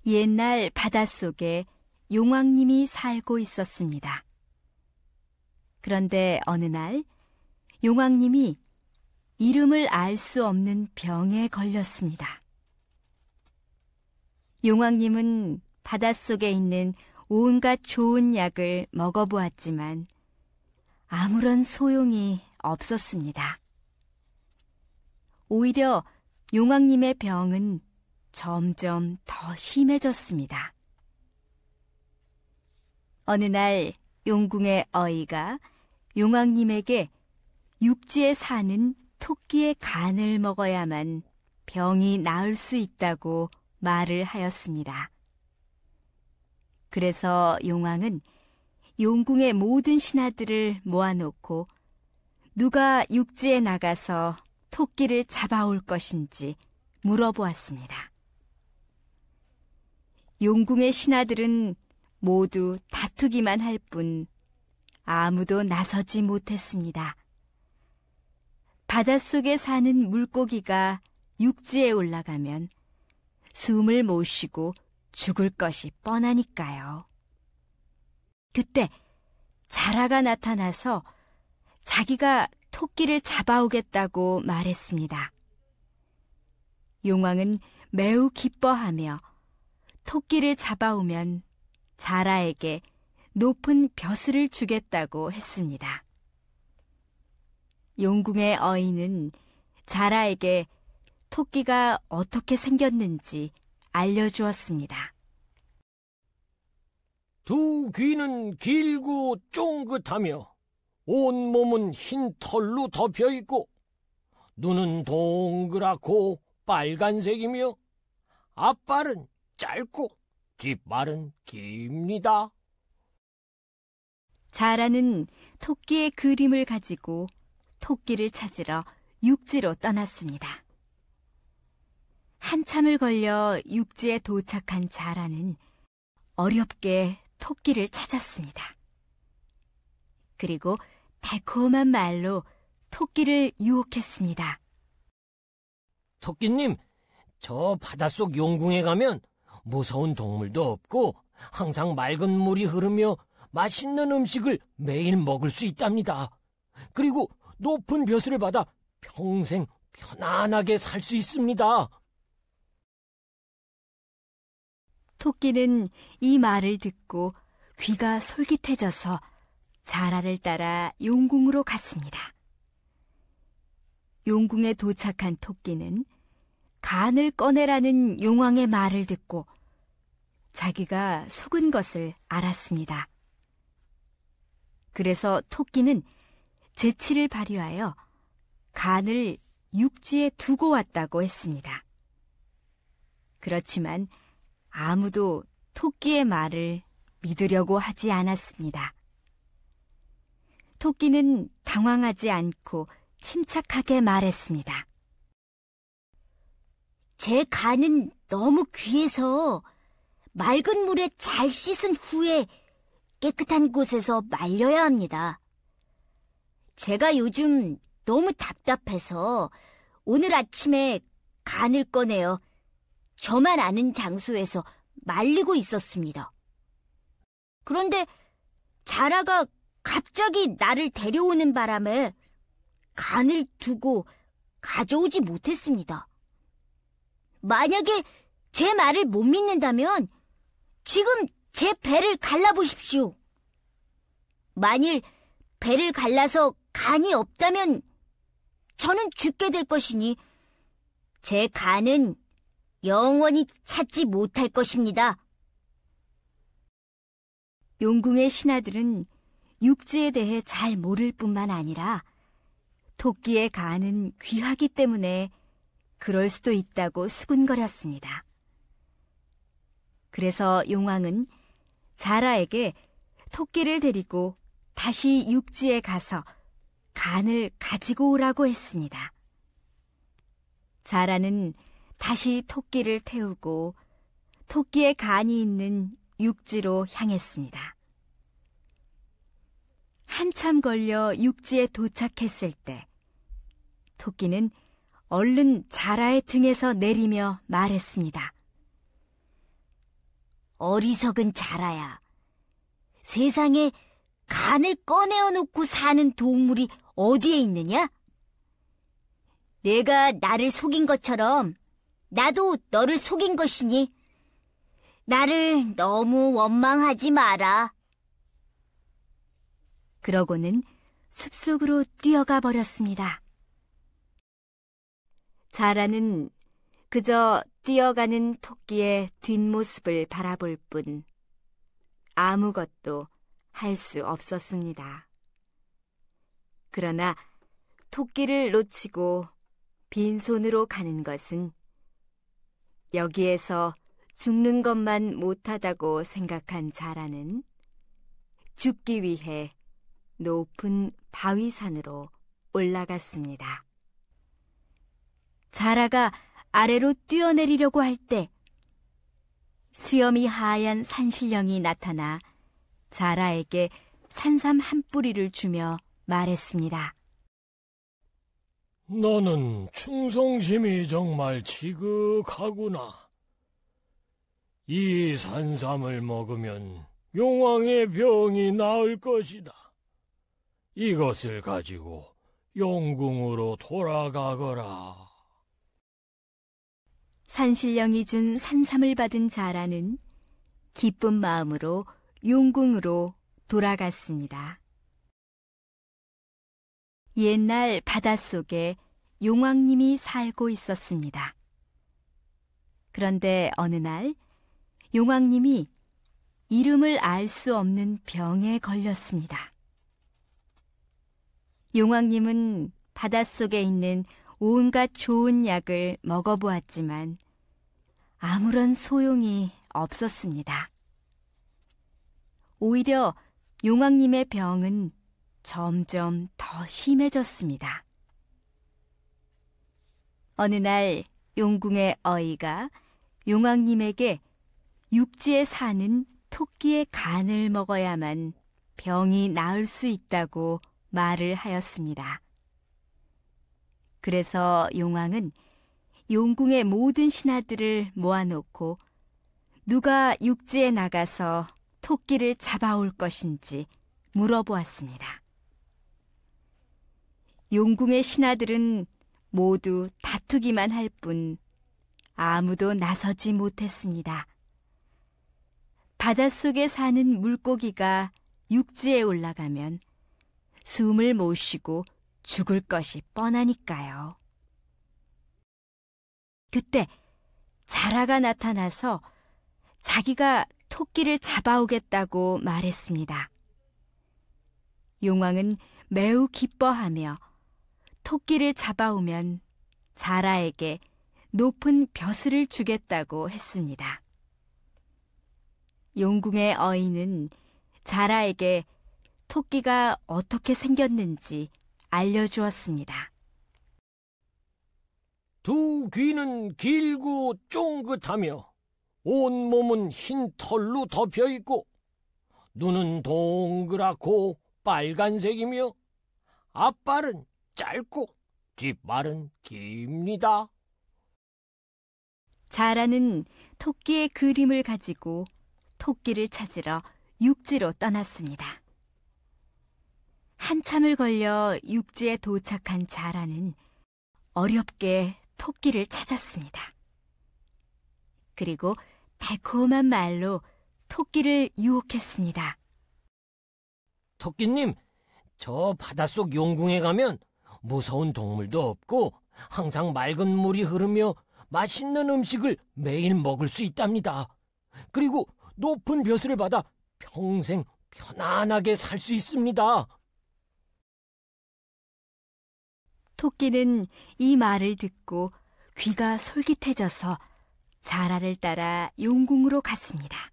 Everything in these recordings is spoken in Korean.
옛날 바닷속에 용왕님이 살고 있었습니다. 그런데 어느 날 용왕님이 이름을 알 수 없는 병에 걸렸습니다. 용왕님은 바닷속에 있는 온갖 좋은 약을 먹어보았지만 아무런 소용이 없었습니다. 오히려 용왕님의 병은 점점 더 심해졌습니다. 어느 날 용궁의 어이가 용왕님에게 육지에 사는 토끼의 간을 먹어야만 병이 나을 수 있다고 말을 하였습니다. 그래서 용왕은 용궁의 모든 신하들을 모아놓고 누가 육지에 나가서 토끼를 잡아올 것인지 물어보았습니다. 용궁의 신하들은 모두 다투기만 할 뿐 아무도 나서지 못했습니다. 바닷속에 사는 물고기가 육지에 올라가면 숨을 못 쉬고 죽을 것이 뻔하니까요. 그때 자라가 나타나서 자기가 토끼를 잡아오겠다고 말했습니다. 용왕은 매우 기뻐하며 토끼를 잡아오면 자라에게 높은 벼슬을 주겠다고 했습니다. 용궁의 어이는 자라에게 토끼가 어떻게 생겼는지 알려주었습니다. 두 귀는 길고 쫑긋하며 온몸은 흰 털로 덮여있고 눈은 동그랗고 빨간색이며 앞발은 짧고 뒷발은 깁니다. 자라는 토끼의 그림을 가지고 토끼를 찾으러 육지로 떠났습니다. 한참을 걸려 육지에 도착한 자라는 어렵게 토끼를 찾았습니다. 그리고 달콤한 말로 토끼를 유혹했습니다. 토끼님, 저 바닷속 용궁에 가면 무서운 동물도 없고 항상 맑은 물이 흐르며 맛있는 음식을 매일 먹을 수 있답니다. 그리고 높은 벼슬을 받아 평생 편안하게 살 수 있습니다. 토끼는 이 말을 듣고 귀가 솔깃해져서 자라를 따라 용궁으로 갔습니다. 용궁에 도착한 토끼는 간을 꺼내라는 용왕의 말을 듣고 자기가 속은 것을 알았습니다. 그래서 토끼는 재치를 발휘하여 간을 육지에 두고 왔다고 했습니다. 그렇지만 아무도 토끼의 말을 믿으려고 하지 않았습니다. 토끼는 당황하지 않고 침착하게 말했습니다. 제 간은 너무 귀해서 맑은 물에 잘 씻은 후에 깨끗한 곳에서 말려야 합니다. 제가 요즘 너무 답답해서 오늘 아침에 간을 꺼내어 저만 아는 장소에서 말리고 있었습니다. 그런데 자라가 갑자기 나를 데려오는 바람에 간을 두고 가져오지 못했습니다. 만약에 제 말을 못 믿는다면 지금 제 배를 갈라보십시오. 만일 배를 갈라서 간이 없다면 저는 죽게 될 것이니 제 간은 영원히 찾지 못할 것입니다. 용궁의 신하들은 육지에 대해 잘 모를 뿐만 아니라 토끼의 간은 귀하기 때문에 그럴 수도 있다고 수군거렸습니다. 그래서 용왕은 자라에게 토끼를 데리고 다시 육지에 가서 간을 가지고 오라고 했습니다. 자라는 다시 토끼를 태우고 토끼의 간이 있는 육지로 향했습니다. 한참 걸려 육지에 도착했을 때 토끼는 얼른 자라의 등에서 내리며 말했습니다. 어리석은 자라야. 세상에 간을 꺼내어 놓고 사는 동물이 어디에 있느냐? 내가 나를 속인 것처럼 나도 너를 속인 것이니 나를 너무 원망하지 마라. 그러고는 숲속으로 뛰어가 버렸습니다. 자라는 그저 뛰어가는 토끼의 뒷모습을 바라볼 뿐 아무것도 할 수 없었습니다. 그러나 토끼를 놓치고 빈손으로 가는 것은 여기에서 죽는 것만 못하다고 생각한 자라는 죽기 위해 높은 바위산으로 올라갔습니다. 자라가 아래로 뛰어내리려고 할 때 수염이 하얀 산신령이 나타나 자라에게 산삼 한 뿌리를 주며 말했습니다. 너는 충성심이 정말 지극하구나. 이 산삼을 먹으면 용왕의 병이 나을 것이다. 이것을 가지고 용궁으로 돌아가거라. 산신령이 준 산삼을 받은 자라는 기쁜 마음으로 용궁으로 돌아갔습니다. 옛날 바닷속에 용왕님이 살고 있었습니다. 그런데 어느 날 용왕님이 이름을 알 수 없는 병에 걸렸습니다. 용왕님은 바닷속에 있는 온갖 좋은 약을 먹어보았지만 아무런 소용이 없었습니다. 오히려 용왕님의 병은 점점 더 심해졌습니다. 어느 날 용궁의 어이가 용왕님에게 육지에 사는 토끼의 간을 먹어야만 병이 나을 수 있다고 말을 하였습니다. 그래서 용왕은 용궁의 모든 신하들을 모아놓고 누가 육지에 나가서 토끼를 잡아올 것인지 물어보았습니다. 용궁의 신하들은 모두 다투기만 할 뿐 아무도 나서지 못했습니다. 바닷속에 사는 물고기가 육지에 올라가면 숨을 못 쉬고 죽을 것이 뻔하니까요. 그때 자라가 나타나서 자기가 토끼를 잡아오겠다고 말했습니다. 용왕은 매우 기뻐하며 토끼를 잡아오면 자라에게 높은 벼슬을 주겠다고 했습니다. 용궁의 어인은 자라에게 토끼가 어떻게 생겼는지 알려주었습니다. 두 귀는 길고 쫑긋하며 온몸은 흰 털로 덮여있고 눈은 동그랗고 빨간색이며 앞발은 짧고 뒷발은 깁니다. 자라는 토끼의 그림을 가지고 토끼를 찾으러 육지로 떠났습니다. 한참을 걸려 육지에 도착한 자라는 어렵게 토끼를 찾았습니다. 그리고 달콤한 말로 토끼를 유혹했습니다. 토끼님, 저 바닷속 용궁에 가면 무서운 동물도 없고 항상 맑은 물이 흐르며 맛있는 음식을 매일 먹을 수 있답니다. 그리고 높은 벼슬을 받아 평생 편안하게 살 수 있습니다. 토끼는 이 말을 듣고 귀가 솔깃해져서 자라를 따라 용궁으로 갔습니다.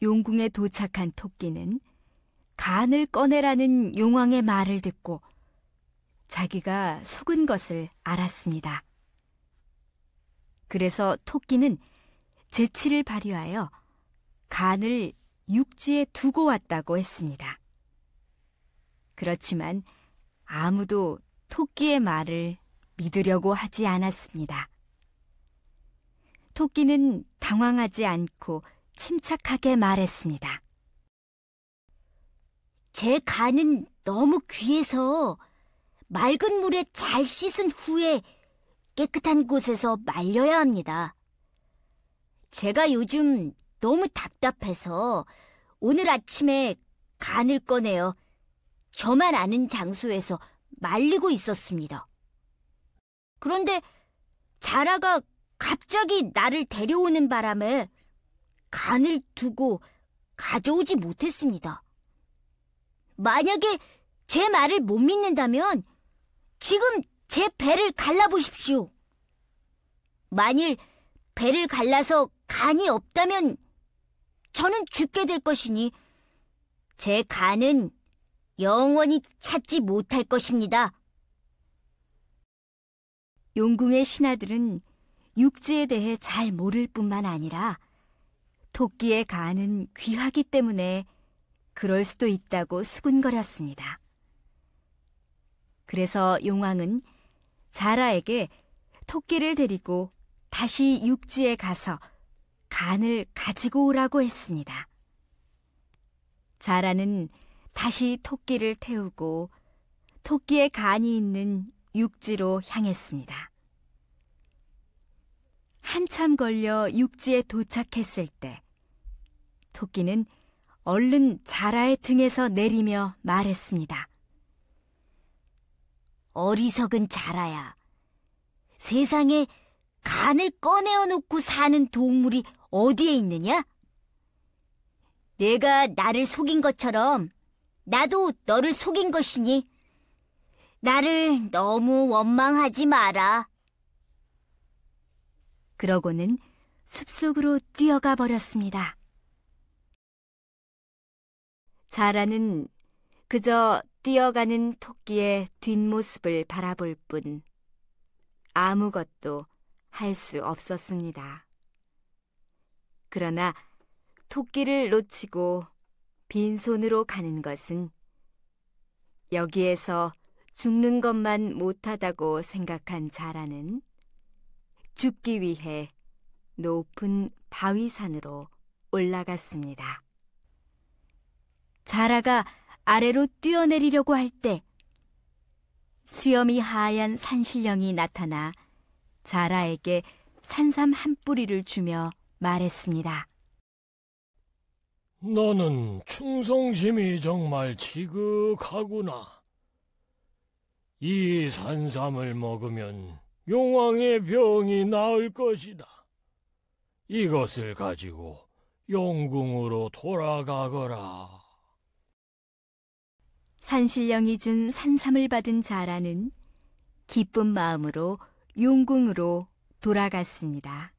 용궁에 도착한 토끼는 간을 꺼내라는 용왕의 말을 듣고 자기가 속은 것을 알았습니다. 그래서 토끼는 재치를 발휘하여 간을 육지에 두고 왔다고 했습니다. 그렇지만 아무도 토끼의 말을 믿으려고 하지 않았습니다. 토끼는 당황하지 않고 침착하게 말했습니다. 제 간은 너무 귀해서 맑은 물에 잘 씻은 후에 깨끗한 곳에서 말려야 합니다. 제가 요즘 너무 답답해서 오늘 아침에 간을 꺼내어 저만 아는 장소에서 말리고 있었습니다. 그런데 자라가 갑자기 나를 데려오는 바람에 간을 두고 가져오지 못했습니다. 만약에 제 말을 못 믿는다면 지금 제 배를 갈라보십시오. 만일 배를 갈라서 간이 없다면 저는 죽게 될 것이니 제 간은 영원히 찾지 못할 것입니다. 용궁의 신하들은 육지에 대해 잘 모를 뿐만 아니라 토끼의 간은 귀하기 때문에 그럴 수도 있다고 수군거렸습니다. 그래서 용왕은 자라에게 토끼를 데리고 다시 육지에 가서 간을 가지고 오라고 했습니다. 자라는 다시 토끼를 태우고 토끼의 간이 있는 육지로 향했습니다. 한참 걸려 육지에 도착했을 때 토끼는 얼른 자라의 등에서 내리며 말했습니다. 어리석은 자라야, 세상에 간을 꺼내어 놓고 사는 동물이 어디에 있느냐? 내가 나를 속인 것처럼 나도 너를 속인 것이니 나를 너무 원망하지 마라. 그러고는 숲속으로 뛰어가 버렸습니다. 자라는 그저 뛰어가는 토끼의 뒷모습을 바라볼 뿐 아무것도 할 수 없었습니다. 그러나 토끼를 놓치고 빈손으로 가는 것은 여기에서 죽는 것만 못하다고 생각한 자라는 죽기 위해 높은 바위산으로 올라갔습니다. 자라가 아래로 뛰어내리려고 할 때 수염이 하얀 산신령이 나타나 자라에게 산삼 한 뿌리를 주며 말했습니다. 너는 충성심이 정말 지극하구나. 이 산삼을 먹으면 용왕의 병이 나을 것이다. 이것을 가지고 용궁으로 돌아가거라. 산신령이 준 산삼을 받은 자라는 기쁜 마음으로 용궁으로 돌아갔습니다.